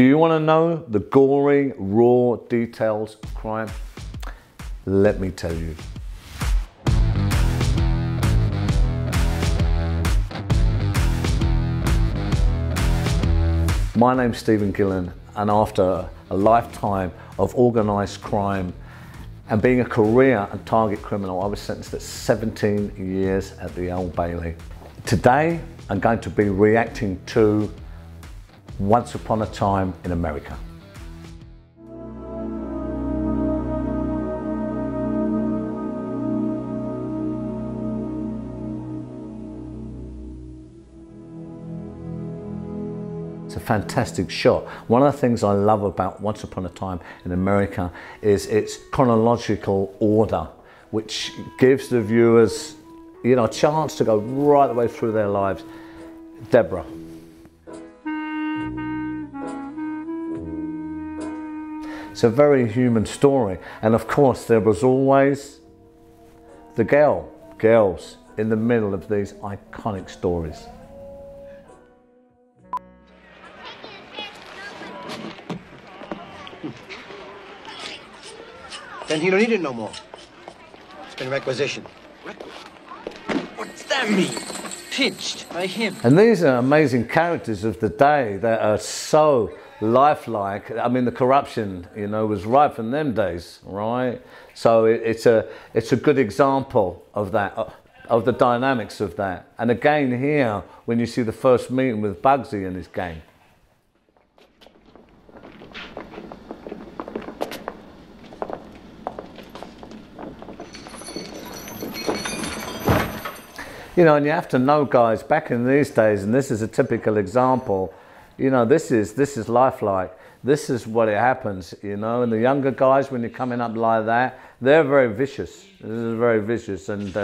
Do you want to know the gory, raw details of crime? Let me tell you. My name's Stephen Gillen, and after a lifetime of organised crime and being a career and target criminal, I was sentenced at 17 years at the Old Bailey. Today, I'm going to be reacting to Once Upon a Time in America. It's a fantastic shot. One of the things I love about Once Upon a Time in America is its chronological order, which gives the viewers, you know, a chance to go right the way through their lives. Deborah. It's a very human story. And of course, there was always the girls in the middle of these iconic stories. Then he don't need it no more. It's been requisitioned. What's that mean? Pitched by him. And these are amazing characters of the day that are so lifelike. I mean, the corruption, you know, was rife in them days, right? So it's a good example of that, of the dynamics of that. And again here, when you see the first meeting with Bugsy and his gang. You know, and you have to know, guys, back in these days, and this is a typical example, you know, this is lifelike. This is what it happens, you know, and the younger guys, when you're coming up like that, they're very vicious. This is very vicious, and,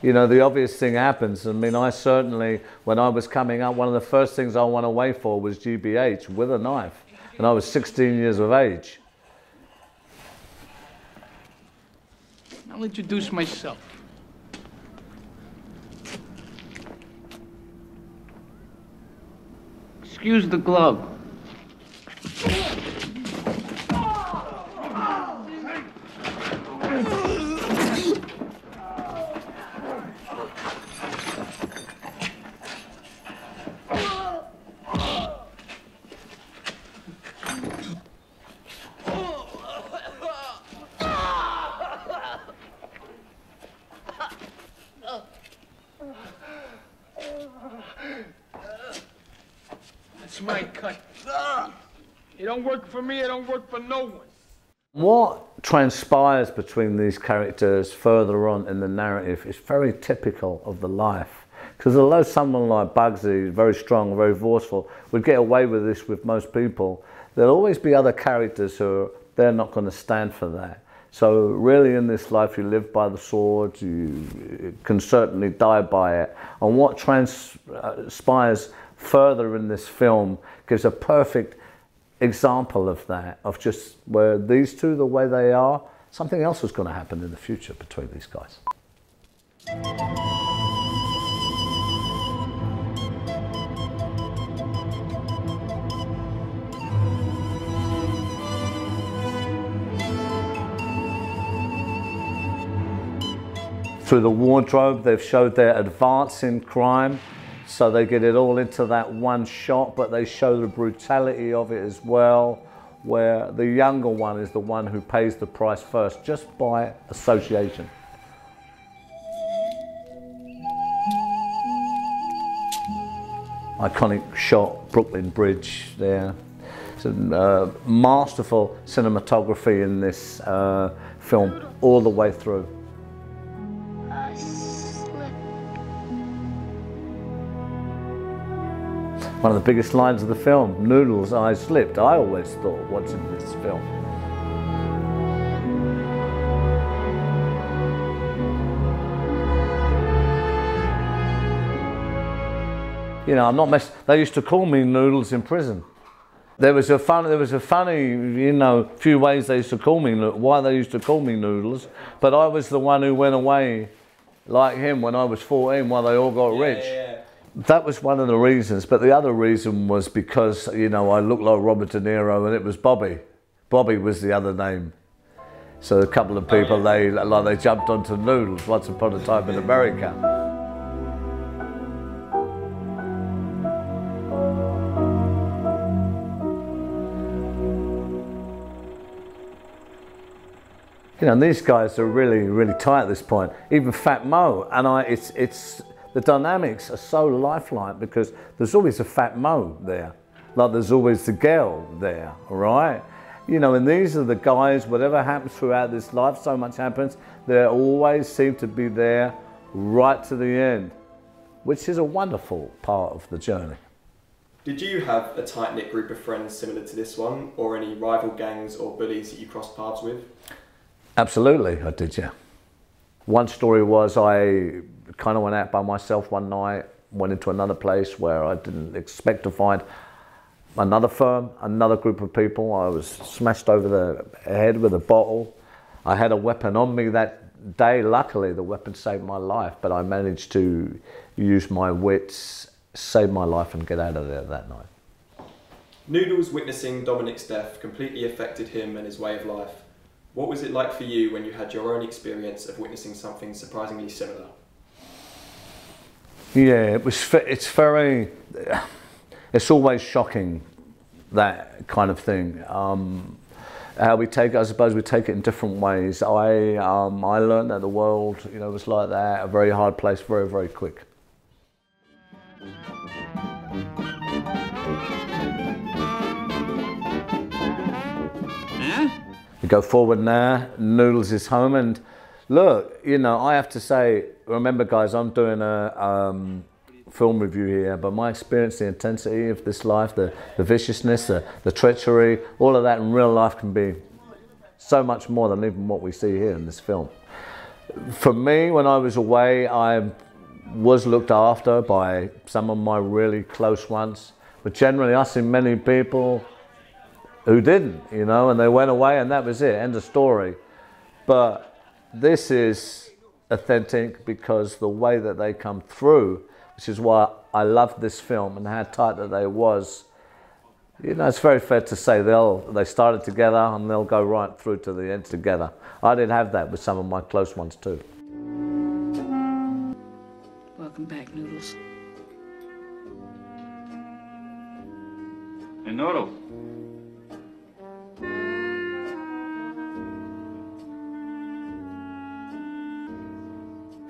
you know, the obvious thing happens. I mean, I certainly, when I was coming up, one of the first things I went away for was GBH with a knife, and I was 16 years of age. I'll introduce myself. Excuse the glove. It's my cut. It don't work for me, it don't work for no one. What transpires between these characters further on in the narrative is very typical of the life. Because although someone like Bugsy, very strong, very forceful, would get away with this with most people, there'll always be other characters who they're not going to stand for that. So really in this life you live by the sword, you can certainly die by it. And what transpires further in this film gives a perfect example of that, of just where these two, the way they are, something else is going to happen in the future between these guys. Through the wardrobe, they've showed their advance in crime. So they get it all into that one shot, but they show the brutality of it as well, where the younger one is the one who pays the price first, just by association. Iconic shot, Brooklyn Bridge there. Some masterful cinematography in this film all the way through. One of the biggest lines of the film, Noodles, I slipped. I always thought, what's in this film? You know, I'm not messing. They used to call me Noodles in prison. There was a funny, you know, few ways they used to call me, why they used to call me Noodles, but I was the one who went away like him when I was 14 while they all got rich. That was one of the reasons, but the other reason was because, you know, I looked like Robert De Niro and it was Bobby. Bobby was the other name. So a couple of people, they jumped onto Noodles once upon a time in America. You know, and these guys are really, really tight at this point. Even Fat Mo, and the dynamics are so lifelike because there's always a Fat Mo there, like there's always the girl there, right? You know, and these are the guys, whatever happens throughout this life, so much happens, they always seem to be there right to the end, which is a wonderful part of the journey. Did you have a tight-knit group of friends similar to this one, or any rival gangs or bullies that you crossed paths with? Absolutely, I did, yeah. One story was I kind of went out by myself one night, went into another place where I didn't expect to find another firm, another group of people. I was smashed over the head with a bottle. I had a weapon on me that day. Luckily, the weapon saved my life, but I managed to use my wits, save my life and get out of there that night. Noodles witnessing Dominic's death completely affected him and his way of life. What was it like for you when you had your own experience of witnessing something surprisingly similar? Yeah, it's always shocking, that kind of thing. How we take it, I suppose we take it in different ways. I learned that the world, you know, was like that, a very hard place, very, very quick. We go forward now, Noodles is home, and look, you know, I have to say, remember guys, I'm doing a film review here, but my experience, the intensity of this life, the viciousness, the treachery, all of that in real life can be so much more than even what we see here in this film. For me, when I was away, I was looked after by some of my really close ones, but generally I see many people who didn't, you know, and they went away and that was it, end of story. But this is authentic because the way that they come through, which is why I loved this film and how tight that they was, you know, it's very fair to say they started together and they'll go right through to the end together. I did have that with some of my close ones too. Welcome back, Noodles. Hey, Noodles.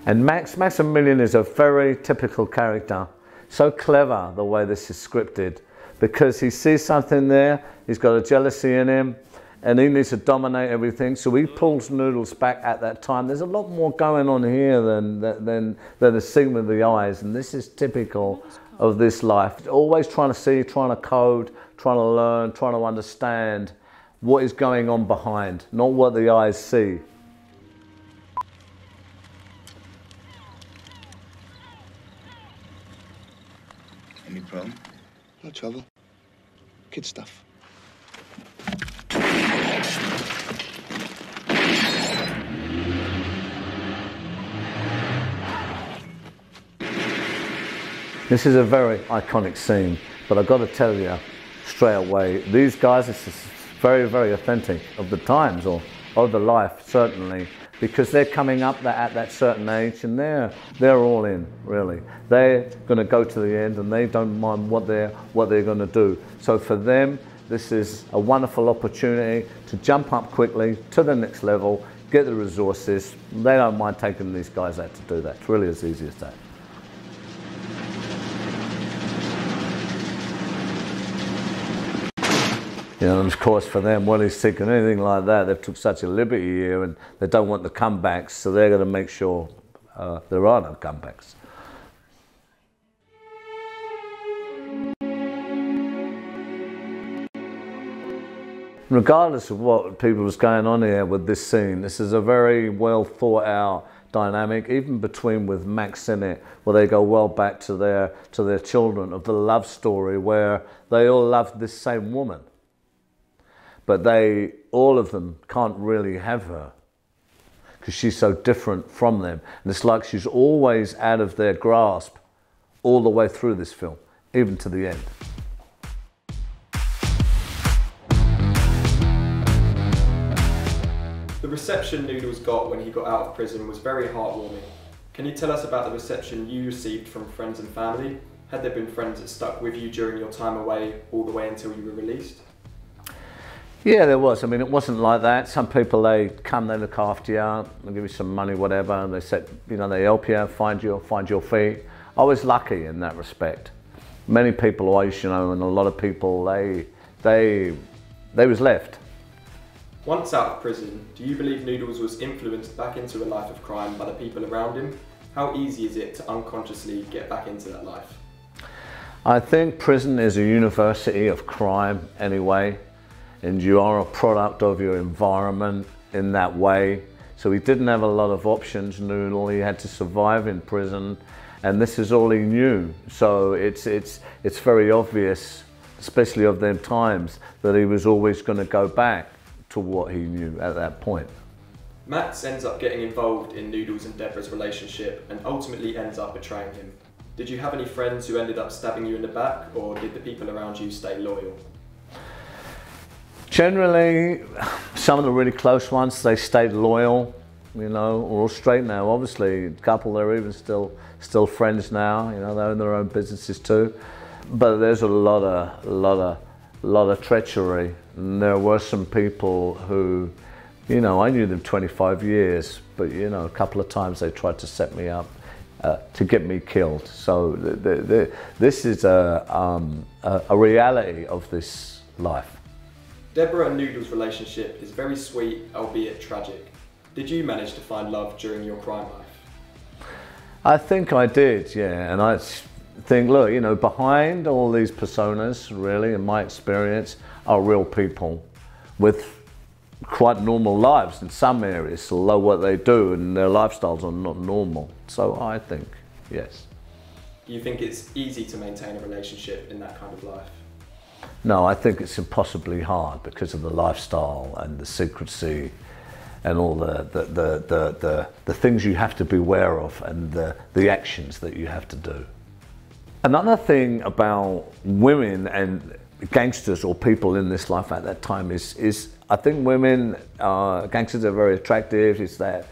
And Maximilian is a very typical character. So clever the way this is scripted, because he sees something there, he's got a jealousy in him, and he needs to dominate everything, so he pulls Noodles back at that time. There's a lot more going on here than the scene with the eyes, and this is typical of this life. Always trying to see, trying to code, trying to learn, trying to understand what is going on behind, not what the eyes see. Any problem? No trouble. Kid stuff. This is a very iconic scene, but I've got to tell you straight away, these guys, this is very, very authentic of the times, or of the life, certainly, because they're coming up at that certain age and they're all in, really. They're going to go to the end and they don't mind what they're going to do. So for them, this is a wonderful opportunity to jump up quickly to the next level, get the resources. They don't mind taking these guys out to do that. It's really as easy as that. You know, and of course for them, when he's seeking anything like that, they've took such a liberty here and they don't want the comebacks, so they're going to make sure there are no comebacks. Regardless of what people was going on here with this scene, this is a very well thought out dynamic, even between with Max in it, where they go well back to their children, of the love story where they all love this same woman. But all of them can't really have her because she's so different from them. And it's like she's always out of their grasp all the way through this film, even to the end. The reception Noodles got when he got out of prison was very heartwarming. Can you tell us about the reception you received from friends and family? Had there been friends that stuck with you during your time away all the way until you were released? Yeah, there was. I mean, it wasn't like that. Some people, they come, they look after you, they give you some money, whatever, and they said, you know, they help you, find your feet. I was lucky in that respect. Many people who I used to know, and a lot of people, they was left. Once out of prison, do you believe Noodles was influenced back into a life of crime by the people around him? How easy is it to unconsciously get back into that life? I think prison is a university of crime anyway, and you are a product of your environment in that way. So he didn't have a lot of options, Noodle. He had to survive in prison, and this is all he knew. So it's very obvious, especially of them times, that he was always going to go back to what he knew at that point. Max ends up getting involved in Noodles and Deborah's relationship and ultimately ends up betraying him. Did you have any friends who ended up stabbing you in the back, or did the people around you stay loyal? Generally, some of the really close ones, they stayed loyal, you know, we're all straight now. Obviously, a couple, they're even still friends now, you know, they own their own businesses too. But there's a lot of treachery. And there were some people who, you know, I knew them 25 years, but you know, a couple of times they tried to set me up to get me killed. So this is a reality of this life. Deborah and Noodles' relationship is very sweet, albeit tragic. Did you manage to find love during your crime life? I think I did, yeah, and I think, look, you know, behind all these personas, really, in my experience, are real people with quite normal lives in some areas, although what they do and their lifestyles are not normal. So I think, yes. Do you think it's easy to maintain a relationship in that kind of life? No, I think it's impossibly hard because of the lifestyle and the secrecy and all the things you have to be aware of and the actions that you have to do. Another thing about women and gangsters or people in this life at that time is I think women, gangsters are very attractive. It's that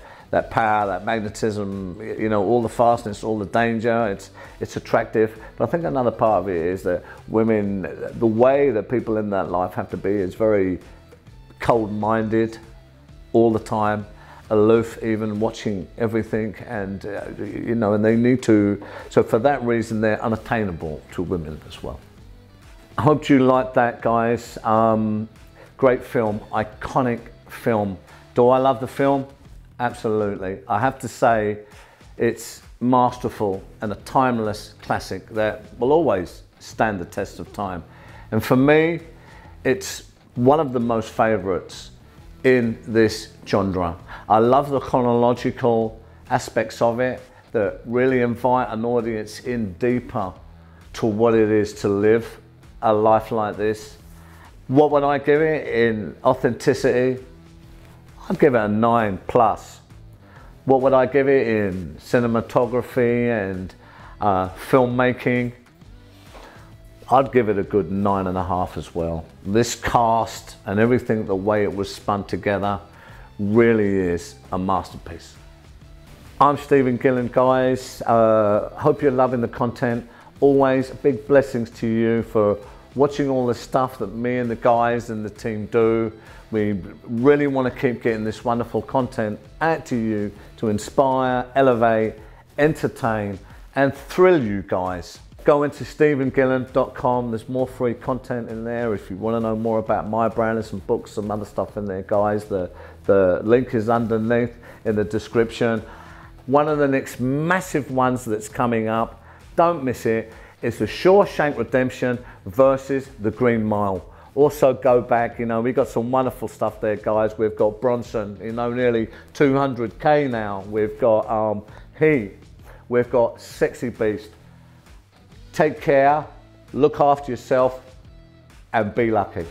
power, that magnetism, you know, all the fastness, all the danger, it's attractive. But I think another part of it is that women, the way that people in that life have to be is very cold-minded all the time, aloof, even watching everything, and you know, and they need to, so for that reason they're unattainable to women as well. I hope you liked that, guys. Great film, iconic film. Do I love the film? Absolutely. I have to say it's masterful and a timeless classic that will always stand the test of time. And for me, it's one of the most favourites in this genre. I love the chronological aspects of it that really invite an audience in deeper to what it is to live a life like this. What would I give it in authenticity? I'd give it a 9+. What would I give it in cinematography and filmmaking? I'd give it a good 9.5 as well. This cast and everything, the way it was spun together, really is a masterpiece. I'm Stephen Gillen, guys. Hope you're loving the content. Always big blessings to you for watching all the stuff that me and the guys and the team do. We really want to keep getting this wonderful content out to you to inspire, elevate, entertain, and thrill you guys. Go into stephengillen.com. There's more free content in there. If you want to know more about my brand, there's some books, some other stuff in there, guys. The link is underneath in the description. One of the next massive ones that's coming up, don't miss it, is the Shawshank Redemption versus the Green Mile. Also go back, you know, we've got some wonderful stuff there, guys. We've got Bronson, you know, nearly 200K now. We've got Heat. We've got Sexy Beast. Take care, look after yourself, and be lucky.